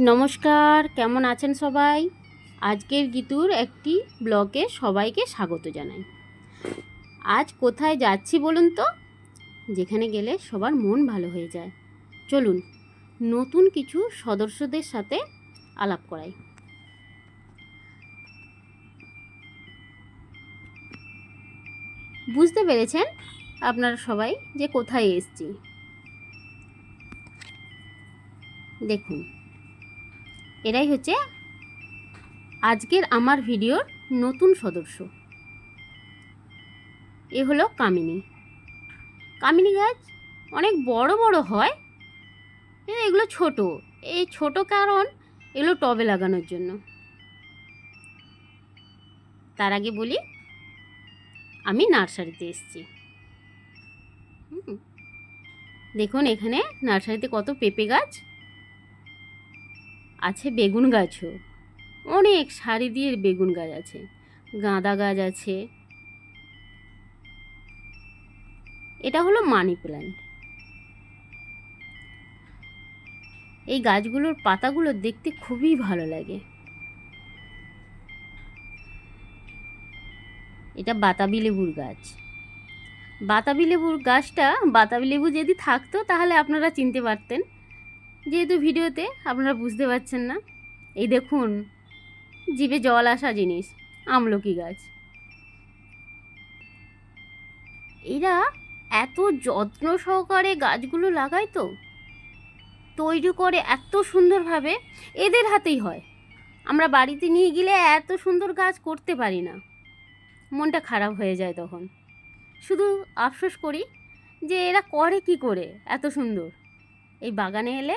নমস্কার, কেমন আছেন সবাই? আজকের গীতুর একটি ব্লগে সবাইকে স্বাগত জানাই। আজ কোথায় যাচ্ছি বলুন তো? যেখানে গেলে সবার মন ভালো হয়ে যায়। চলুন নতুন কিছু সদস্যদের সাথে আলাপ করাই। বুঝতে পেরেছেন আপনারা সবাই যে কোথায় এসেছি? দেখুন, এরাই হচ্ছে আজকের আমার ভিডিওর নতুন সদস্য। এ হলো কামিনী। কামিনী গাছ অনেক বড় বড় হয়, কিন্তু এগুলো ছোট। এই ছোট কারণ এগুলো টবে লাগানোর জন্য। তার আগে বলি, আমি নার্সারিতে এসেছি। দেখুন এখানে নার্সারিতে কত পেঁপে গাছ আছে, বেগুন গাছও অনেক সারি দিয়ে বেগুন গাছ আছে, গাঁদা গাছ আছে। এটা হলো মানি প্ল্যান্ট। এই গাছগুলোর পাতাগুলো দেখতে খুবই ভালো লাগে। এটা বাতাবি লেবুর গাছ। বাতাবি লেবুর গাছটা, বাতাবি লেবু যদি থাকতো তাহলে আপনারা চিনতে পারতেন, যেহেতু ভিডিওতে আপনারা বুঝতে পারছেন না। এই দেখুন, জিভে জল আসা জিনিস, আমলকি গাছ। এরা এত যত্ন সহকারে গাছগুলো লাগায়, তো তৈরি করে এত সুন্দরভাবে, এদের হাতেই হয়। আমরা বাড়িতে নিয়ে গেলে এত সুন্দর গাছ করতে পারি না, মনটা খারাপ হয়ে যায় তখন। শুধু আফসোস করি যে এরা করে কি করে এত সুন্দর। এই বাগানে এলে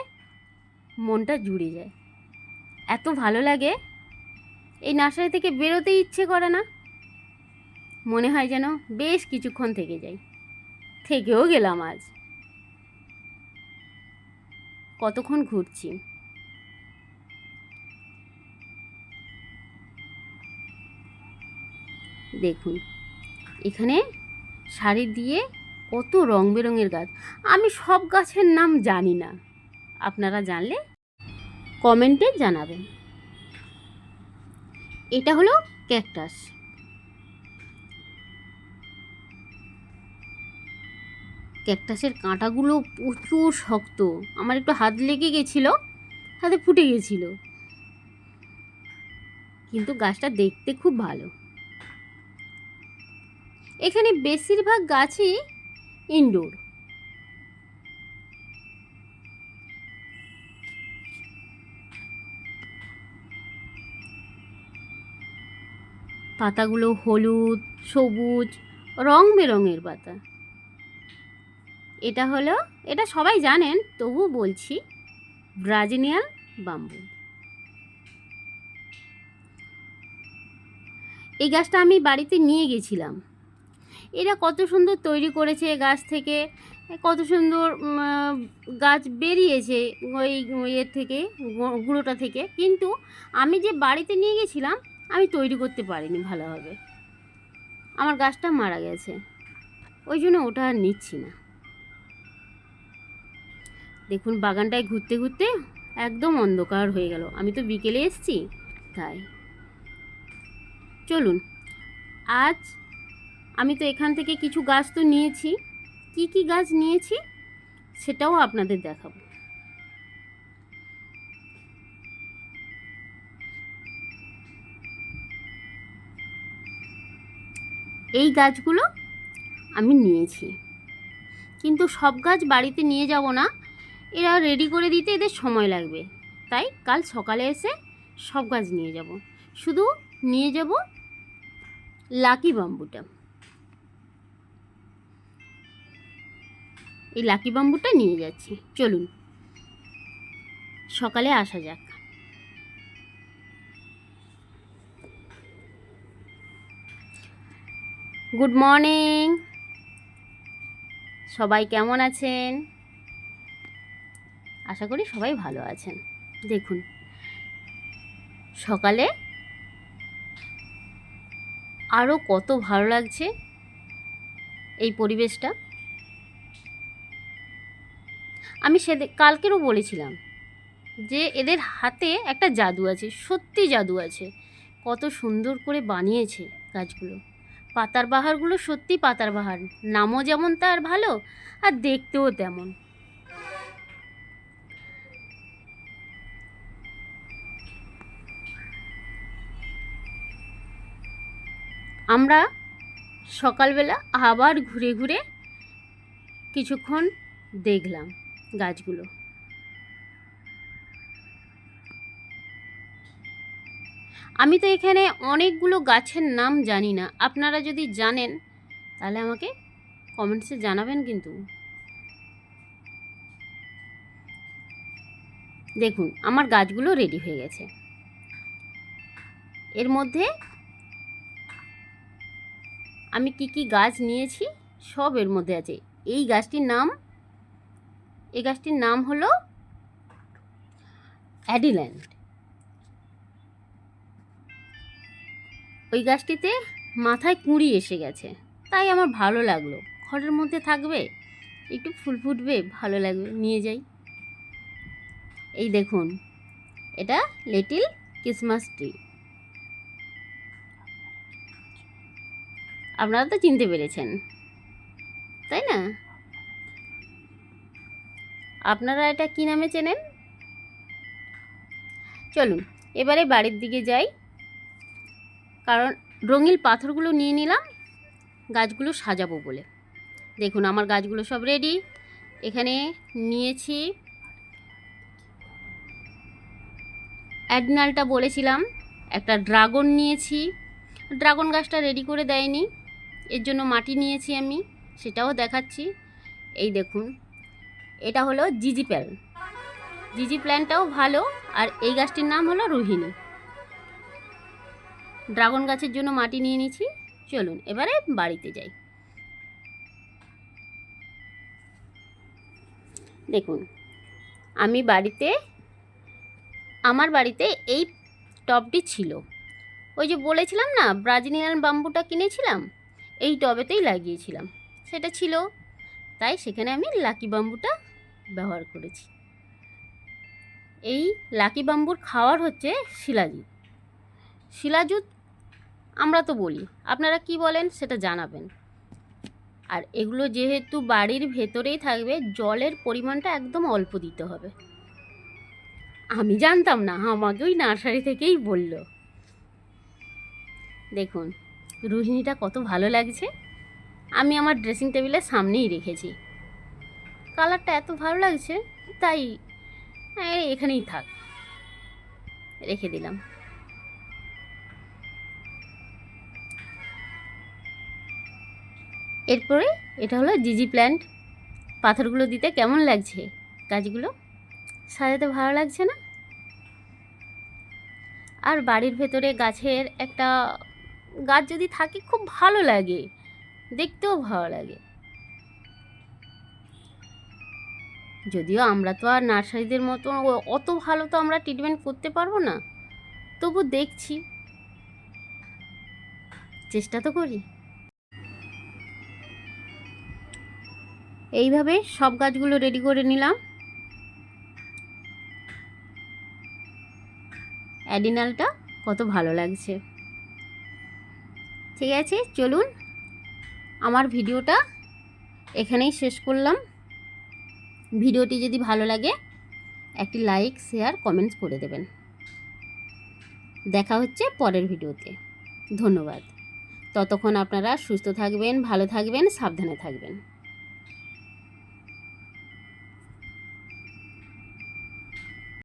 মনটা জুড়ে যায়, এত ভালো লাগে। এই নার্সারি থেকে বেরোতেই ইচ্ছে করে না, মনে হয় যেন বেশ কিছুক্ষণ থেকে যাই। থেকেও গেলাম আজ, কতক্ষণ ঘুরছি। দেখুন এখানে সারি দিয়ে কত রং বেরঙের গাছ। আমি সব গাছের নাম জানি না, আপনারা জানলে কমেন্টে জানাবেন। এটা হলো ক্যাকটাস। ক্যাকটাসের কাঁটাগুলো প্রচুর শক্ত, আমার একটু হাত লেগে গেছিলো, হাতে ফুটে গেছিলো, কিন্তু গাছটা দেখতে খুব ভালো। এখানে বেশিরভাগ গাছই ইনডোর। পাতাগুলো হলুদ, সবুজ, রং বেরঙের পাতা। এটা সবাই জানেন, তবু বলছি, ব্রাজিলিয়ান বাম্বু। এই গাছটা আমি বাড়িতে নিয়ে গেছিলাম। এরা কত সুন্দর তৈরি করেছে, গাছ থেকে কত সুন্দর গাছ বেরিয়েছে ওই ইয়ের থেকে, গুঁড়োটা থেকে। কিন্তু আমি যে বাড়িতে নিয়ে গেছিলাম, আমি তৈরি করতে পারিনি ভালোভাবে। আমার গাছটা মারা গেছে, ওই জন্য ওটা আর নিচ্ছি না। দেখুন বাগানটায় ঘুরতে ঘুরতে একদম অন্ধকার হয়ে গেল। আমি তো বিকেলে এসেছি, তাই। চলুন, আজ আমি তো এখান থেকে কিছু গাছ তো নিয়েছি, কি কি গাছ নিয়েছি সেটাও আপনাদের দেখাবো। এই গাছগুলো আমি নিয়েছি, কিন্তু সব গাছ বাড়িতে নিয়ে যাব না, এরা রেডি করে দিতে এদের সময় লাগবে। তাই কাল সকালে এসে সব গাছ নিয়ে যাব। শুধু নিয়ে যাব লাকি বাম্বুটা। এই লাকি বাম্বুটা নিয়ে যাচ্ছি। চলুন সকালে আসা যাক। গুড মর্নিং, সবাই কেমন আছেন? আশা করি সবাই ভালো আছেন। দেখুন সকালে আরও কত ভালো লাগছে এই পরিবেশটা। আমি কালকেরও বলেছিলাম যে এদের হাতে একটা জাদু আছে, সত্যি জাদু আছে। কত সুন্দর করে বানিয়েছে গাছগুলো। পাতার বাহারগুলো সত্যি পাতার বাহার, নামও যেমন তার ভালো আর দেখতেও তেমন। আমরা সকালবেলা আবার ঘুরে ঘুরে কিছুক্ষণ দেখলাম গাছগুলো। আমি তো এখানে অনেকগুলো গাছের নাম জানি না, আপনারা যদি জানেন তাহলে আমাকে কমেন্টসে জানাবেন কিন্তু। দেখুন আমার গাছগুলো রেডি হয়ে গেছে। এর মধ্যে আমি কি কি গাছ নিয়েছি সব এর মধ্যে আছে। এই গাছটির নাম হলো অ্যাডিল্যান্ড। ওই গাছটিতে মাথায় কুঁড়ি এসে গেছে, তাই আমার ভালো লাগলো। ঘরের মধ্যে থাকবে, একটু ফুল ফুটবে, ভালো লাগবে, নিয়ে যাই। এই দেখুন, এটা লিটল ক্রিসমাস ট্রি। আপনারা তো চিনতে পেরেছেন, তাই না? আপনারা এটা কী নামে চেনেন? চলুন এবারে বাড়ির দিকে যাই, কারণ রঙিন পাথরগুলো নিয়ে নিলাম গাছগুলো সাজাবো বলে। দেখুন আমার গাছগুলো সব রেডি। এখানে নিয়েছি অ্যাডিনালটা বলেছিলাম, একটা ড্রাগন নিয়েছি। ড্রাগন গাছটা রেডি করে দেয়নি, এর জন্য মাটি নিয়েছি আমি, সেটাও দেখাচ্ছি। এই দেখুন, এটা হলো জিজি প্ল্যান্টটাও ভালো। আর এই গাছটির নাম হলো রোহিণী। ড্রাগন গাছের জন্য মাটি নিয়ে নিয়েছি। চলুন এবারে বাড়িতে যাই। দেখুন আমার বাড়িতে এই টবটি ছিল। ওই যে বলেছিলাম না ব্রাজিলিয়ান বাম্বুটা কিনেছিলাম, এই টবেতেই লাগিয়েছিলাম, সেটা ছিল, তাই সেখানে আমি লাকি বাম্বুটা ব্যবহার করেছি। এই লাকি বাম্বুর খাওয়ার হচ্ছে শিলাজুত আমরা তো বলি, আপনারা কি বলেন সেটা জানাবেন। আর এগুলো যেহেতু বাড়ির ভেতরেই থাকবে, জলের পরিমাণটা একদম অল্প দিতে হবে। আমি জানতাম না, আমাকে ওই নার্সারি থেকেই বলল। দেখুন রোহিণীটা কত ভালো লাগছে। আমি আমার ড্রেসিং টেবিলের সামনেই রেখেছি, কালারটা এত ভালো লাগছে, তাই এখানেই থাক, রেখে দিলাম। এরপরে এটা হলো জিজি প্ল্যান্ট। পাথরগুলো দিতে কেমন লাগছে, গাছগুলো সাজাতে ভালো লাগছে না? আর বাড়ির ভেতরে গাছের একটা গাছ যদি থাকে খুব ভালো লাগে, দেখতেও ভালো লাগে। যদিও আমরা তো আর নার্সারিদের মতো অত ভালো তো আমরা ট্রিটমেন্ট করতে পারবো না, তবু দেখছি, চেষ্টা তো করি। এইভাবে সব গাছগুলো রেডি করে নিলাম। অ্যাডিনালটা কত ভালো লাগছে। ঠিক আছে, চলুন আমার ভিডিওটা এখানেই শেষ করলাম। ভিডিওটি যদি ভালো লাগে একটি লাইক, শেয়ার, কমেন্টস করে দেবেন। দেখা হচ্ছে পরের ভিডিওতে। ধন্যবাদ। ততক্ষণ আপনারা সুস্থ থাকবেন, ভালো থাকবেন, সাবধানে থাকবেন।